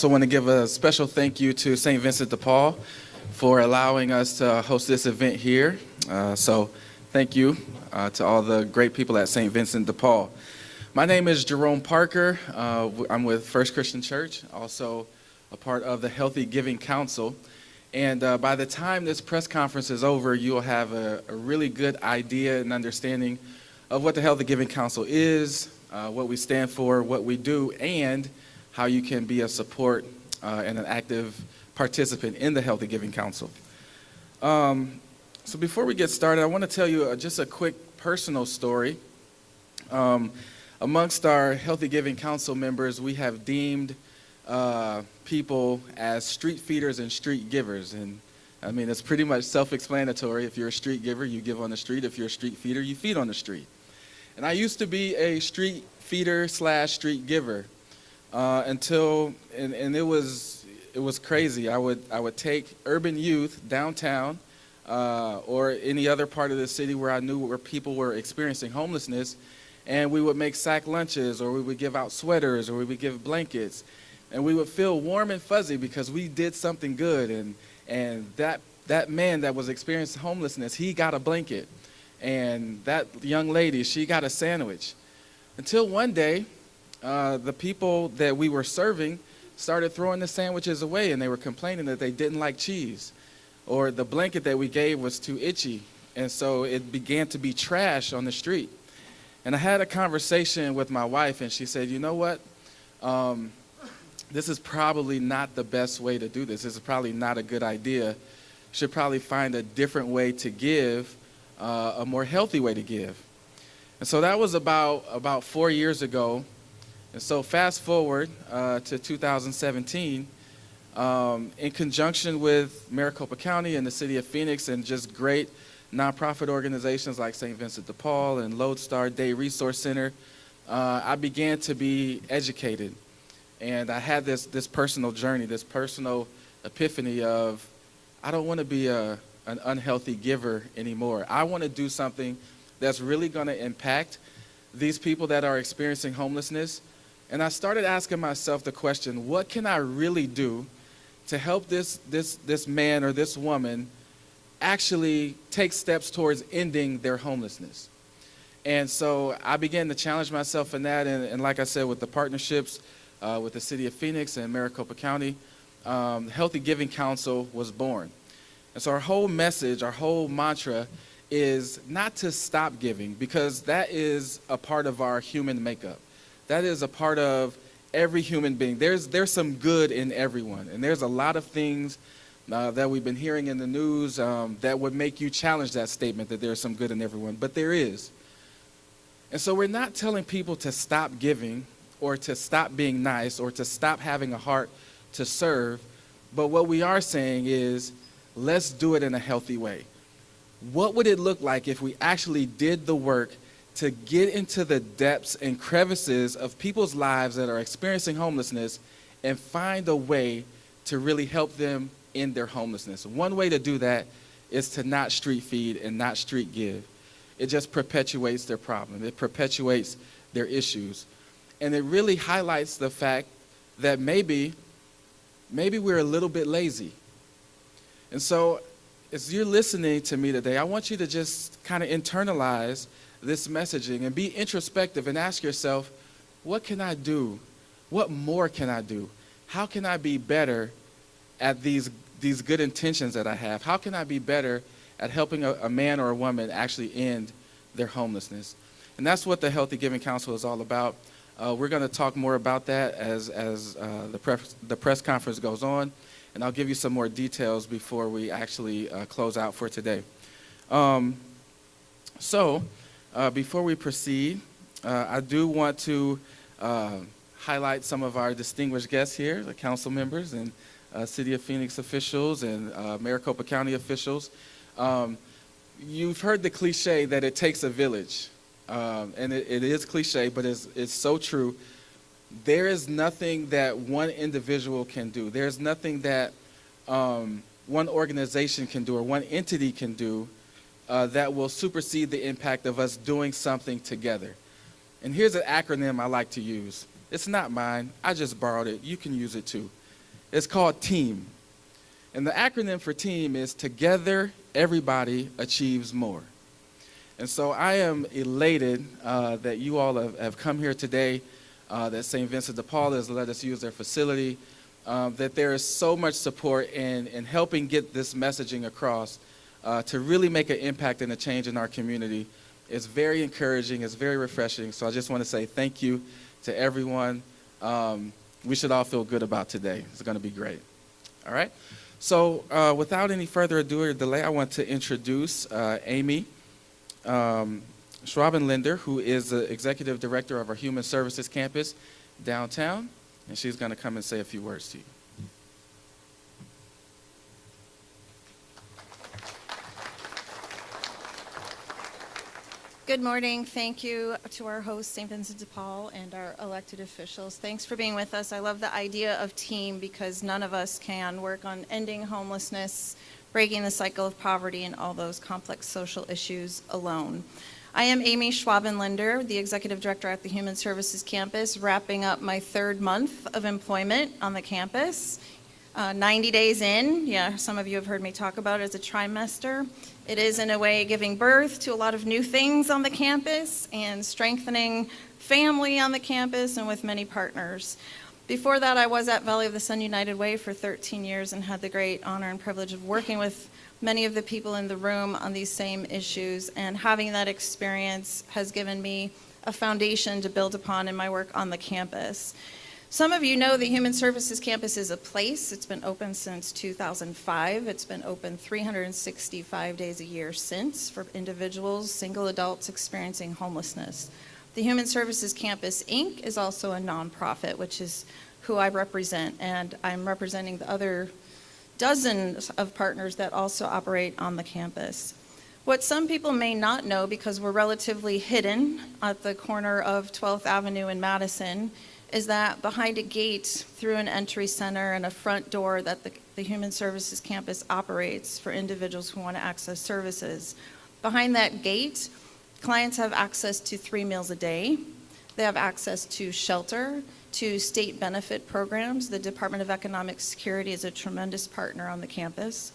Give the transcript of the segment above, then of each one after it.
also want to give a special thank you to St. Vincent de Paul for allowing us to host this event here. So thank you to all the great people at St. Vincent de Paul. My name is Jerome Parker. I'm with First Christian Church, also a part of the Healthy Giving Council. And by the time this press conference is over, you'll have a really good idea and understanding of what the Healthy Giving Council is, what we stand for, what we do, and how you can be a support and an active participant in the Healthy Giving Council. So before we get started, I want to tell you just a quick personal story. Amongst our Healthy Giving Council members, we have deemed people as street feeders and street givers. And I mean, it's pretty much self-explanatory. If you're a street giver, you give on the street. If you're a street feeder, you feed on the street. And I used to be a street feeder / street giver until it was crazy. I would take urban youth downtown or any other part of the city where I knew where people were experiencing homelessness, and we would make sack lunches, or we would give out sweaters, or we would give blankets, and we would feel warm and fuzzy because we did something good, and that man that was experiencing homelessness, he got a blanket, and that young lady, she got a sandwich. Until one day, the people that we were serving started throwing the sandwiches away, and they were complaining that they didn't like cheese, or the blanket that we gave was too itchy, and so it began to be trash on the street. And I had a conversation with my wife, and she said, you know what? This is probably not the best way to do this. This is probably not a good idea. You should probably find a different way to give, a more healthy way to give. And so that was about 4 years ago. And so fast forward to 2017, in conjunction with Maricopa County and the city of Phoenix and just great nonprofit organizations like St. Vincent de Paul and Lodestar Day Resource Center, I began to be educated. And I had this personal journey, this personal epiphany of, I don't want to be an unhealthy giver anymore. I want to do something that's really going to impact these people that are experiencing homelessness. And I started asking myself the question, what can I really do to help this man or this woman actually take steps towards ending their homelessness? And so I began to challenge myself in that, and like I said, with the partnerships with the city of Phoenix and Maricopa County, Healthy Giving Council was born. And so our whole message, our whole mantra is not to stop giving, because that is a part of our human makeup. That is a part of every human being. There's some good in everyone, and there's a lot of things that we've been hearing in the news that would make you challenge that statement that there's some good in everyone, but there is. And so we're not telling people to stop giving or to stop being nice or to stop having a heart to serve, but what we are saying is, let's do it in a healthy way. What would it look like if we actually did the work to get into the depths and crevices of people's lives that are experiencing homelessness and find a way to really help them in their homelessness? One way to do that is to not street feed and not street give. It just perpetuates their problem. It perpetuates their issues. And it really highlights the fact that maybe we're a little bit lazy. And so as you're listening to me today, I want you to just kind of internalize this messaging and be introspective and ask yourself, what can I do? What more can I do? How can I be better at these good intentions that I have? How can I be better at helping a man or a woman actually end their homelessness? And that's what the Healthy Giving Council is all about. We're going to talk more about that as the press conference goes on, and I'll give you some more details before we actually close out for today. Before we proceed, I do want to highlight some of our distinguished guests here, the council members and City of Phoenix officials and Maricopa County officials. You've heard the cliche that it takes a village, and it is cliche, but it's so true. There is nothing that one individual can do. There's nothing that one organization can do or one entity can do that will supersede the impact of us doing something together. And here's an acronym I like to use. It's not mine. I just borrowed it. You can use it too. It's called TEAM. And the acronym for TEAM is Together Everybody Achieves More. And so I am elated that you all have come here today, that St. Vincent de Paul has let us use their facility, that there is so much support in helping get this messaging across to really make an impact and a change in our community. It's very encouraging, it's very refreshing, so I just want to say thank you to everyone. We should all feel good about today. It's going to be great. All right? So without any further ado or delay, I want to introduce Amy Schwabenlinder, who is the Executive Director of our Human Services Campus downtown, and she's going to come and say a few words to you. Good morning. Thank you to our host, St. Vincent de Paul, and our elected officials. Thanks for being with us. I love the idea of team because none of us can work on ending homelessness, breaking the cycle of poverty, and all those complex social issues alone. I am Amy Schwabenlinder, the Executive Director at the Human Services Campus, wrapping up my 3rd month of employment on the campus. 90 days in, yeah, some of you have heard me talk about it as a trimester. It is, in a way, giving birth to a lot of new things on the campus and strengthening family on the campus and with many partners. Before that, I was at Valley of the Sun United Way for 13 years and had the great honor and privilege of working with many of the people in the room on these same issues, and having that experience has given me a foundation to build upon in my work on the campus. Some of you know the Human Services Campus is a place. It's been open since 2005. It's been open 365 days a year since for individuals, single adults experiencing homelessness. The Human Services Campus, Inc. is also a nonprofit, which is who I represent, and I'm representing the other dozens of partners that also operate on the campus. What some people may not know, because we're relatively hidden at the corner of 12th Avenue in Madison, is that behind a gate through an entry center and a front door that the Human Services Campus operates for individuals who want to access services. Behind that gate, clients have access to 3 meals a day. They have access to shelter, to state benefit programs. The Department of Economic Security is a tremendous partner on the campus.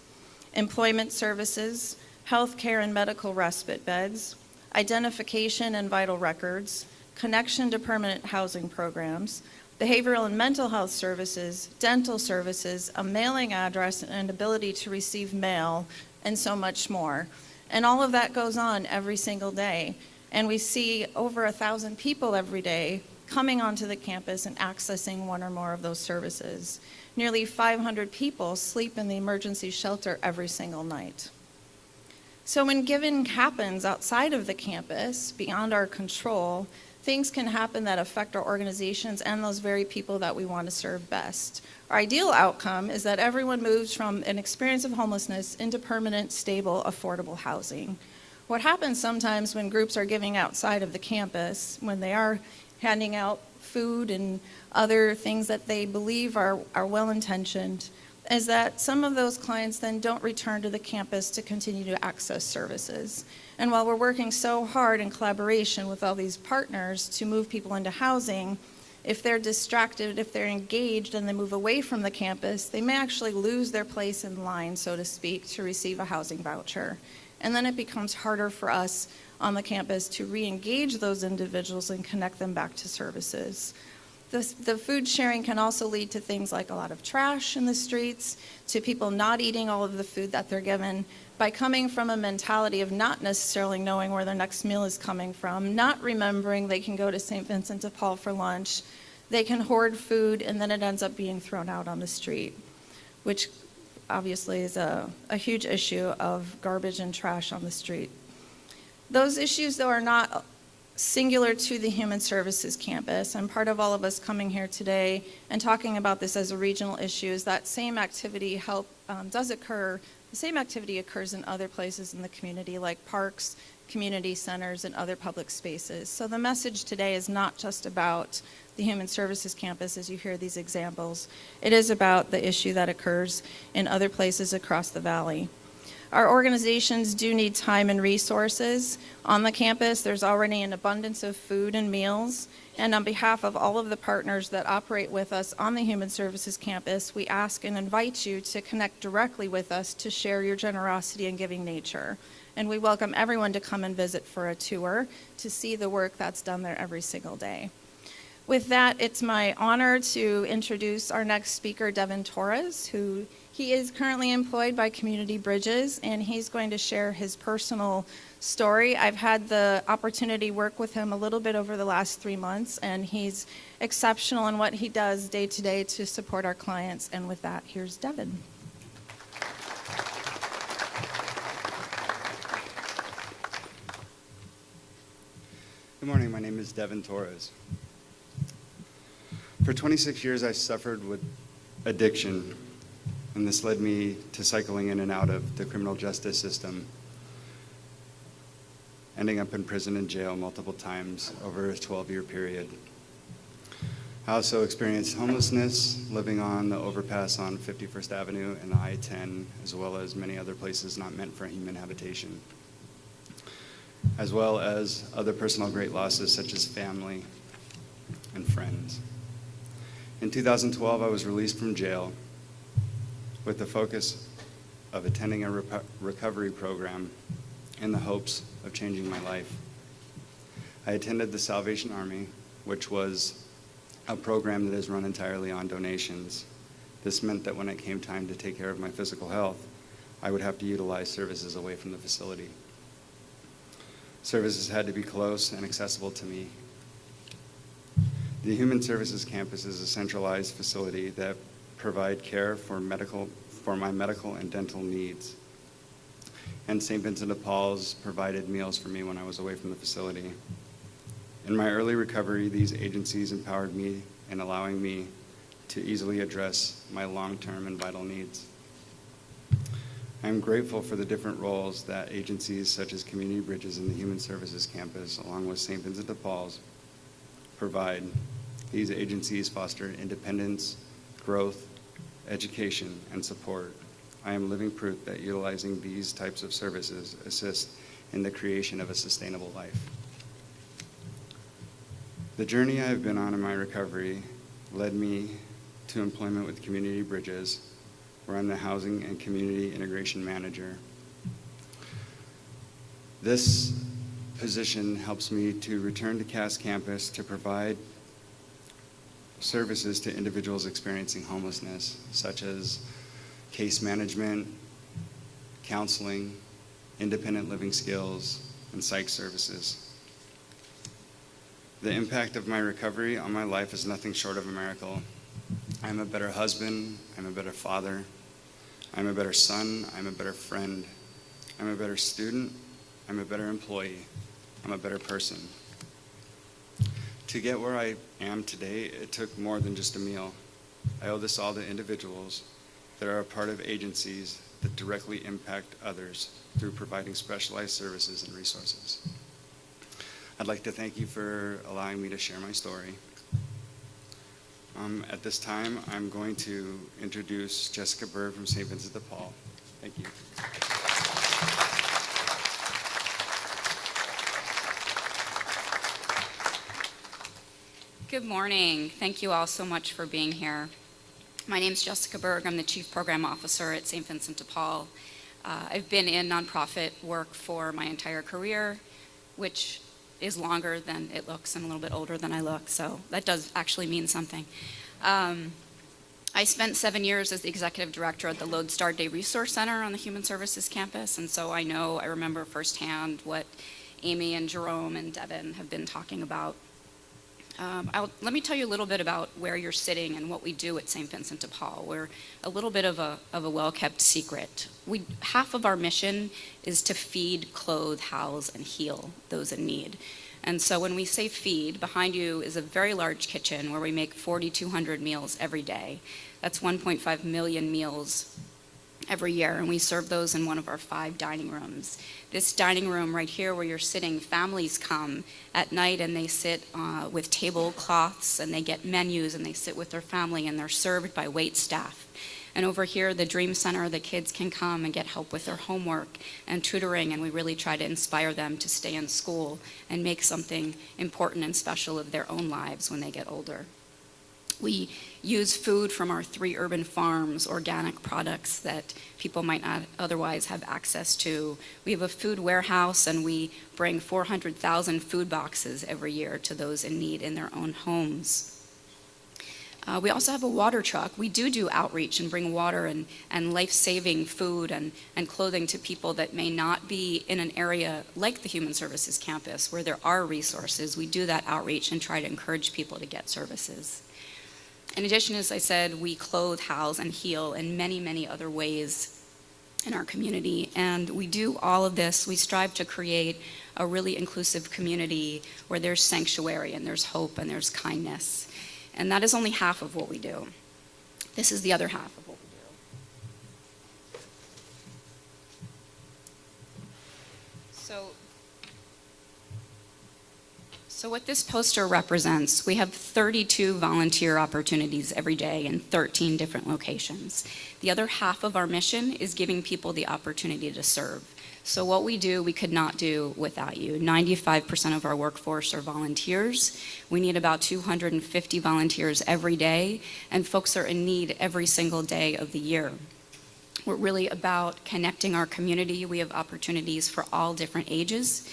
Employment services, health care and medical respite beds, identification and vital records, connection to permanent housing programs, behavioral and mental health services, dental services, a mailing address and ability to receive mail, and so much more. And all of that goes on every single day. And we see over 1,000 people every day coming onto the campus and accessing one or more of those services. Nearly 500 people sleep in the emergency shelter every single night. So when giving happens outside of the campus, beyond our control, things can happen that affect our organizations and those very people that we want to serve best. Our ideal outcome is that everyone moves from an experience of homelessness into permanent, stable, affordable housing. What happens sometimes when groups are giving outside of the campus, when they are handing out food and other things that they believe are well-intentioned, is that some of those clients then don't return to the campus to continue to access services. And while we're working so hard in collaboration with all these partners to move people into housing, if they're distracted, if they're engaged and they move away from the campus, they may actually lose their place in line, so to speak, to receive a housing voucher. And then it becomes harder for us on the campus to re-engage those individuals and connect them back to services. The food sharing can also lead to things like a lot of trash in the streets, to people not eating all of the food that they're given, by coming from a mentality of not necessarily knowing where their next meal is coming from, not remembering they can go to St. Vincent de Paul for lunch. They can hoard food and then it ends up being thrown out on the street, which obviously is a huge issue of garbage and trash on the street. Those issues, though, are not singular to the Human Services Campus, and part of all of us coming here today and talking about this as a regional issue is that same activity does occur. The same activity occurs in other places in the community, like parks, community centers, and other public spaces. So the message today is not just about the Human Services Campus as you hear these examples. It is about the issue that occurs in other places across the valley. Our organizations do need time and resources. On the campus, there's already an abundance of food and meals. And on behalf of all of the partners that operate with us on the Human Services campus, we ask and invite you to connect directly with us to share your generosity and giving nature. And we welcome everyone to come and visit for a tour to see the work that's done there every single day. With that, it's my honor to introduce our next speaker, Devin Torres, who he is currently employed by Community Bridges, and he's going to share his personal story. I've had the opportunity to work with him a little bit over the last 3 months, and he's exceptional in what he does day to day to support our clients. And with that, here's Devin. Good morning, my name is Devin Torres. For 26 years, I suffered with addiction, and this led me to cycling in and out of the criminal justice system, ending up in prison and jail multiple times over a 12-year period. I also experienced homelessness, living on the overpass on 51st Avenue and I-10, as well as many other places not meant for human habitation, as well as other personal great losses such as family and friends. In 2012, I was released from jail with the focus of attending a recovery program in the hopes of changing my life. I attended the Salvation Army, which was a program that is run entirely on donations. This meant that when it came time to take care of my physical health, I would have to utilize services away from the facility. Services had to be close and accessible to me. The Human Services Campus is a centralized facility that provide care for my medical and dental needs. And St. Vincent de Paul's provided meals for me when I was away from the facility. In my early recovery, these agencies empowered me in allowing me to easily address my long-term and vital needs. I am grateful for the different roles that agencies such as Community Bridges and the Human Services Campus, along with St. Vincent de Paul's, provide. These agencies foster independence, growth, education, and support. I am living proof that utilizing these types of services assist in the creation of a sustainable life. The journey I have been on in my recovery led me to employment with Community Bridges, where I'm the Housing and Community Integration Manager. This position helps me to return to Cass Campus to provide services to individuals experiencing homelessness, such as case management, counseling, independent living skills, and psych services. The impact of my recovery on my life is nothing short of a miracle. I'm a better husband, I'm a better father, I'm a better son, I'm a better friend, I'm a better student, I'm a better employee, I'm a better person. To get where I am today, it took more than just a meal. I owe this all to individuals that are a part of agencies that directly impact others through providing specialized services and resources. I'd like to thank you for allowing me to share my story. At this time, I'm going to introduce Jessica Berg from St. Vincent de Paul. Thank you. Good morning. Thank you all so much for being here. My name is Jessica Berg. I'm the Chief Program Officer at St. Vincent de Paul. I've been in nonprofit work for my entire career, which is longer than it looks and a little bit older than I look, so that does actually mean something. I spent 7 years as the Executive Director at the Lodestar Day Resource Center on the Human Services campus, and so I remember firsthand what Amy and Jerome and Devin have been talking about. Let me tell you a little bit about where you're sitting and what we do at St. Vincent de Paul. We're a little bit of a well-kept secret. Half of our mission is to feed, clothe, house, and heal those in need. And so when we say feed, behind you is a very large kitchen where we make 4,200 meals every day. That's 1.5 million meals every year, and we serve those in one of our 5 dining rooms. This dining room right here where you're sitting, families come at night and they sit with tablecloths and they get menus and they sit with their family and they're served by wait staff. And over here, the Dream Center, the kids can come and get help with their homework and tutoring, and we really try to inspire them to stay in school and make something important and special of their own lives when they get older. We use food from our 3 urban farms, organic products that people might not otherwise have access to. We have a food warehouse, and we bring 400,000 food boxes every year to those in need in their own homes. We also have a water truck. We do outreach and bring water and life-saving food and clothing to people that may not be in an area like the Human Services Campus where there are resources. We do that outreach and try to encourage people to get services. In addition, as I said, we clothe, house, and heal in many, many other ways in our community. And we do all of this. We strive to create a really inclusive community where there's sanctuary and there's hope and there's kindness. And that is only half of what we do. This is the other half of what we do. So what this poster represents, we have 32 volunteer opportunities every day in 13 different locations. The other half of our mission is giving people the opportunity to serve. So what we do, we could not do without you. 95% of our workforce are volunteers. We need about 250 volunteers every day, and folks are in need every single day of the year. We're really about connecting our community. We have opportunities for all different ages.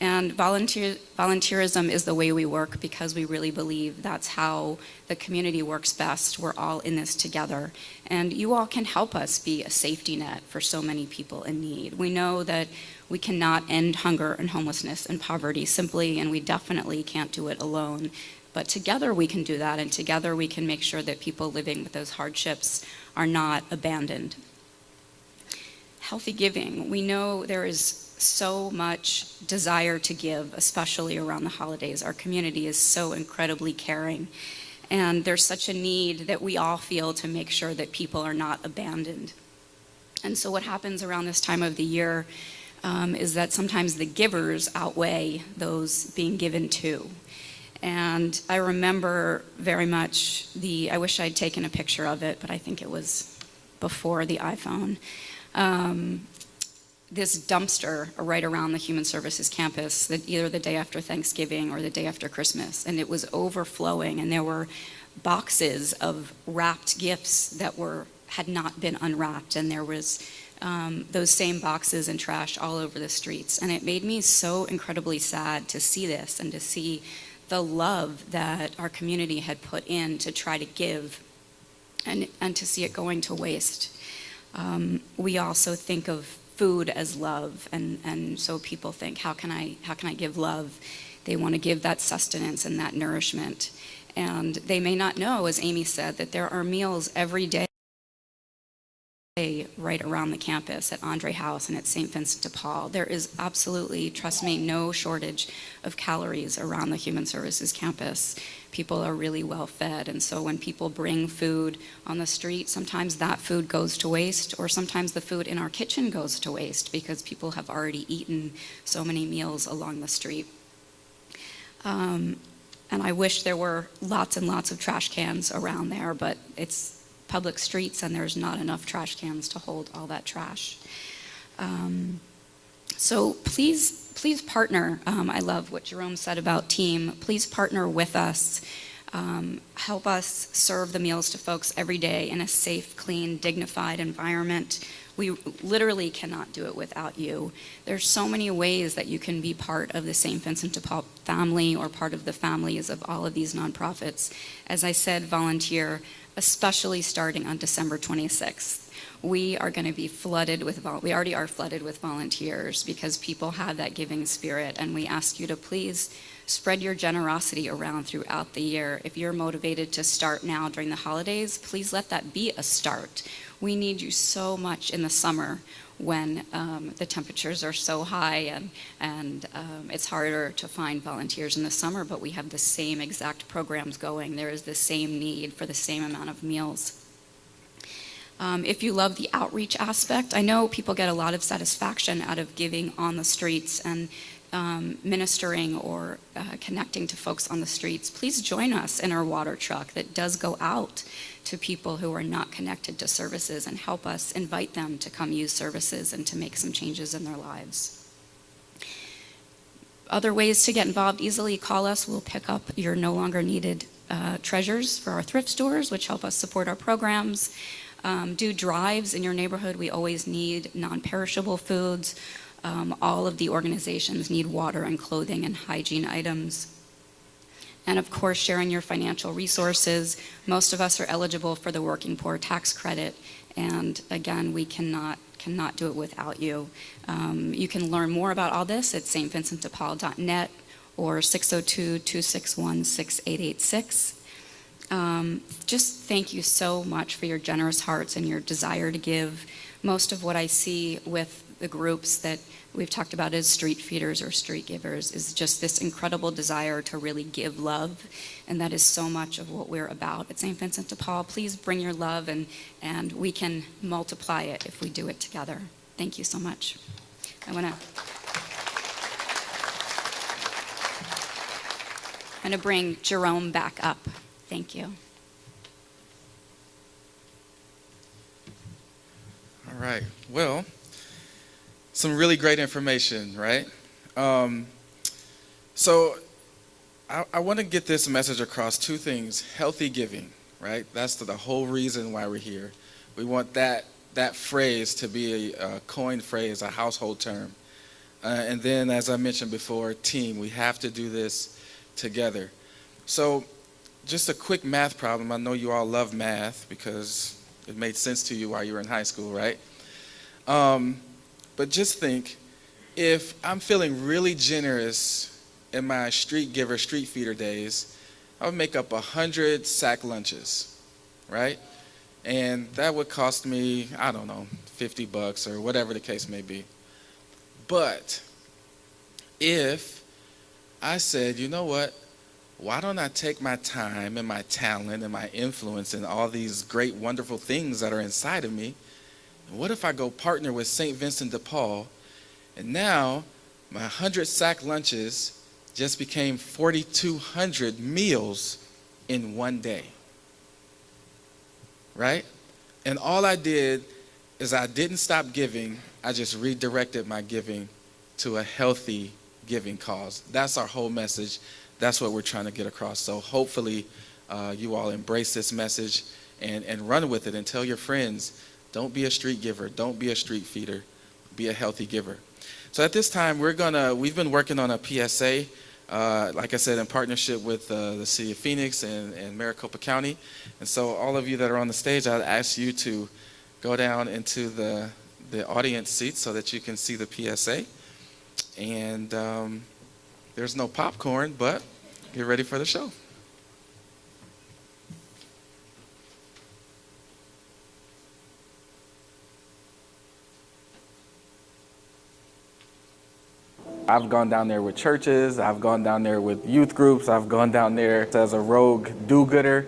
And volunteerism is the way we work because we really believe that's how the community works best. We're all in this together. And you all can help us be a safety net for so many people in need. We know that we cannot end hunger and homelessness and poverty simply, and we definitely can't do it alone. But together we can do that, and together we can make sure that people living with those hardships are not abandoned. Healthy giving. We know there is so much desire to give, especially around the holidays. Our community is so incredibly caring, and there's such a need that we all feel to make sure that people are not abandoned. And so what happens around this time of the year is that sometimes the givers outweigh those being given to. And I remember very much I wish I'd taken a picture of it, but I think it was before the iPhone. This dumpster right around the Human Services Campus, either the day after Thanksgiving or the day after Christmas, and it was overflowing, and there were boxes of wrapped gifts that had not been unwrapped, and there was those same boxes and trash all over the streets. And it made me so incredibly sad to see this and to see the love that our community had put in to try to give and to see it going to waste. We also think of food as love, and so people think, how can I give love? They want to give that sustenance and that nourishment. And they may not know, as Amy said, that there are meals every day right around the campus at Andre House and at St. Vincent de Paul. There is absolutely, trust me, no shortage of calories around the Human Services Campus. People are really well fed, and so when people bring food on the street, sometimes that food goes to waste, or sometimes the food in our kitchen goes to waste because people have already eaten so many meals along the street. And I wish there were lots and lots of trash cans around there, but it's public streets and there's not enough trash cans to hold all that trash. So please partner. I love what Jerome said about team. Please partner with us. Help us serve the meals to folks every day in a safe, clean, dignified environment. We literally cannot do it without you. There's so many ways that you can be part of the St. Vincent de Paul family or part of the families of all of these nonprofits. As I said, volunteer, especially starting on December 26th. We are going to be flooded with, we already are flooded with volunteers because people have that giving spirit, and we ask you to please spread your generosity around throughout the year. If you're motivated to start now during the holidays, please let that be a start. We need you so much in the summer when the temperatures are so high and it's harder to find volunteers in the summer, but we have the same exact programs going. There is the same need for the same amount of meals. If you love the outreach aspect, I know people get a lot of satisfaction out of giving on the streets, and ministering or connecting to folks on the streets, please join us in our water truck that does go out to people who are not connected to services and help us invite them to come use services and to make some changes in their lives. Other ways to get involved easily, call us. We'll pick up your no longer needed treasures for our thrift stores, which help us support our programs. Do drives in your neighborhood. We always need non-perishable foods. All of the organizations need water and clothing and hygiene items. And of course, sharing your financial resources. Most of us are eligible for the Working Poor tax credit. And again, we cannot do it without you. You can learn more about all this at stvincentdepaul.net or 602-261-6886. Just thank you so much for your generous hearts and your desire to give. Most of what I see with the groups that we've talked about as street feeders or street givers is just this incredible desire to really give love, and that is so much of what we're about at St. Vincent de Paul. Please bring your love, and we can multiply it if we do it together. Thank you so much. I'm gonna bring Jerome back up. Thank you. All right. Well, some really great information, right? So I want to get this message across. Two things: healthy giving, right? That's the whole reason why we're here. We want that phrase to be a coined phrase, a household term. And then, as I mentioned before, team. We have to do this together. So just a quick math problem. I know you all love math because it made sense to you while you were in high school, right? But just think, if I'm feeling really generous in my street giver, street feeder days, I would make up 100 sack lunches, right? And that would cost me, I don't know, $50 or whatever the case may be. But if I said, you know what, why don't I take my time and my talent and my influence and all these great, wonderful things that are inside of me, and what if I go partner with St. Vincent de Paul, and now my 100 sack lunches just became 4,200 meals in one day, right? And all I did is I didn't stop giving, I just redirected my giving to a healthy giving cause. That's our whole message. That's what we're trying to get across. So hopefully you all embrace this message and run with it and tell your friends, don't be a street giver, don't be a street feeder, be a healthy giver. So at this time, we've been working on a PSA, like I said, in partnership with the City of Phoenix and Maricopa County. And so all of you that are on the stage, I'd ask you to go down into the audience seats so that you can see the PSA. And there's no popcorn, but get ready for the show. I've gone down there with churches, I've gone down there with youth groups, I've gone down there as a rogue do-gooder.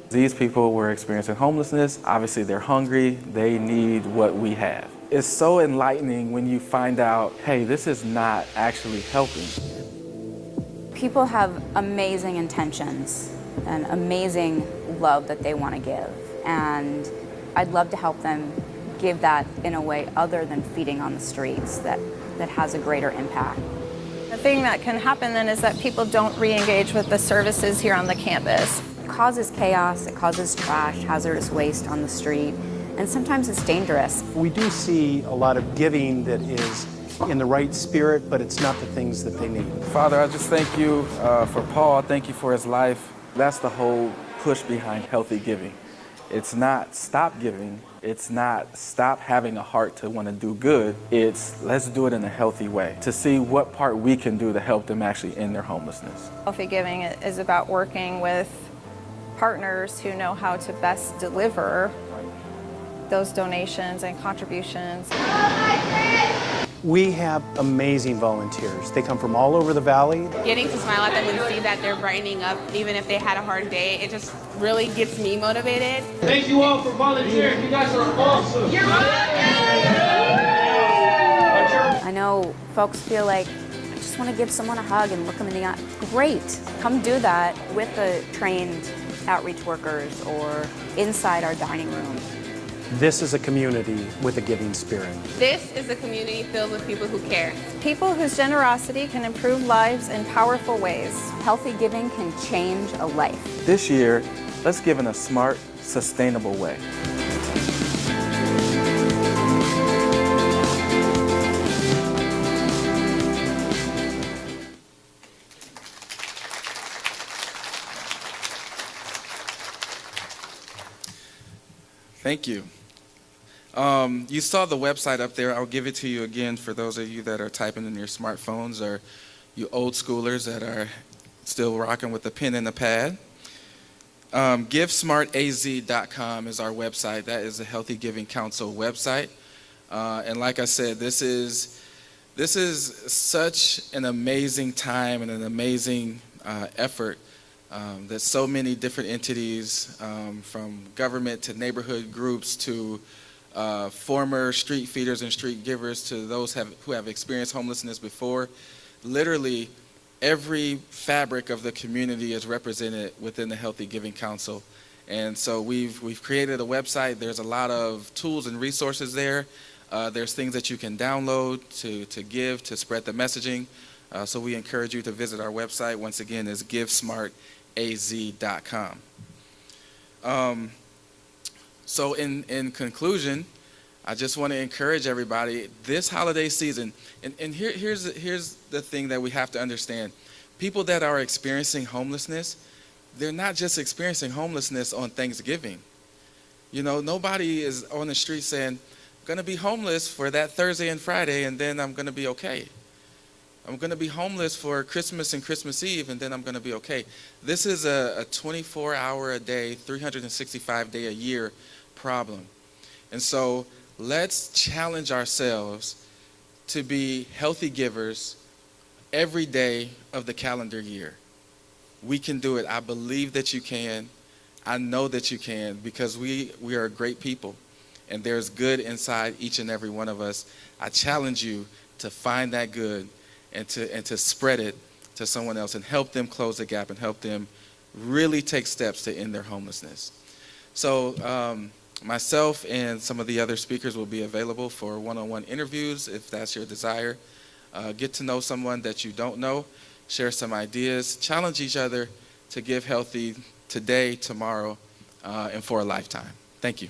These people were experiencing homelessness. Obviously, they're hungry, they need what we have. It's so enlightening when you find out, hey, this is not actually helping. People have amazing intentions and amazing love that they want to give. And I'd love to help them give that in a way other than feeding on the streets that has a greater impact. The thing that can happen then is that people don't re-engage with the services here on the campus. It causes chaos, it causes trash, hazardous waste on the street, and sometimes it's dangerous. We do see a lot of giving that is in the right spirit, but it's not the things that they need. Father, I just thank you for Paul. Thank you for his life. That's the whole push behind healthy giving. It's not stop giving. It's not stop having a heart to want to do good. It's let's do it in a healthy way to see what part we can do to help them actually end their homelessness. Healthy giving is about working with partners who know how to best deliver those donations and contributions. We have amazing volunteers. They come from all over the valley. Getting to smile at them and see that they're brightening up, even if they had a hard day, it just really gets me motivated. Thank you all for volunteering. You guys are awesome. You're I know folks feel like, I just just want to give someone a hug and look them in the eye, great. Come do that with the trained outreach workers or inside our dining room. This is a community with a giving spirit. This is a community filled with people who care. People whose generosity can improve lives in powerful ways. Healthy giving can change a life. This year, let's give in a smart, sustainable way. Thank you. You saw the website up there. I'll give it to you again for those of you that are typing in your smartphones or you old schoolers that are still rocking with the pen and the pad. GiveSmartAZ.com is our website. That is the Healthy Giving Council website. And like I said, this is such an amazing time and an amazing effort that so many different entities, from government to neighborhood groups to former street feeders and street givers to those who have experienced homelessness before. Literally, every fabric of the community is represented within the Healthy Giving Council. And so we've created a website. There's a lot of tools and resources there. There's things that you can download to give, to spread the messaging. So we encourage you to visit our website. Once again, it's GiveSmartAZ.com. So in conclusion, I just want to encourage everybody this holiday season, and here's the thing that we have to understand. People that are experiencing homelessness, they're not just experiencing homelessness on Thanksgiving. You know, nobody is on the street saying, I'm going to be homeless for that Thursday and Friday, and then I'm going to be okay. I'm going to be homeless for Christmas and Christmas Eve, and then I'm going to be okay. This is a 24-hour-a-day, 365-day-a-year problem. And so let's challenge ourselves to be healthy givers every day of the calendar year. We can do it. I believe that you can. I know that you can, because we are great people, and there's good inside each and every one of us. I challenge you to find that good and to spread it to someone else and help them close the gap and help them really take steps to end their homelessness. So myself and some of the other speakers will be available for one-on-one interviews if that's your desire. Get to know someone that you don't know, share some ideas, challenge each other to give healthy today, tomorrow, and for a lifetime. Thank you.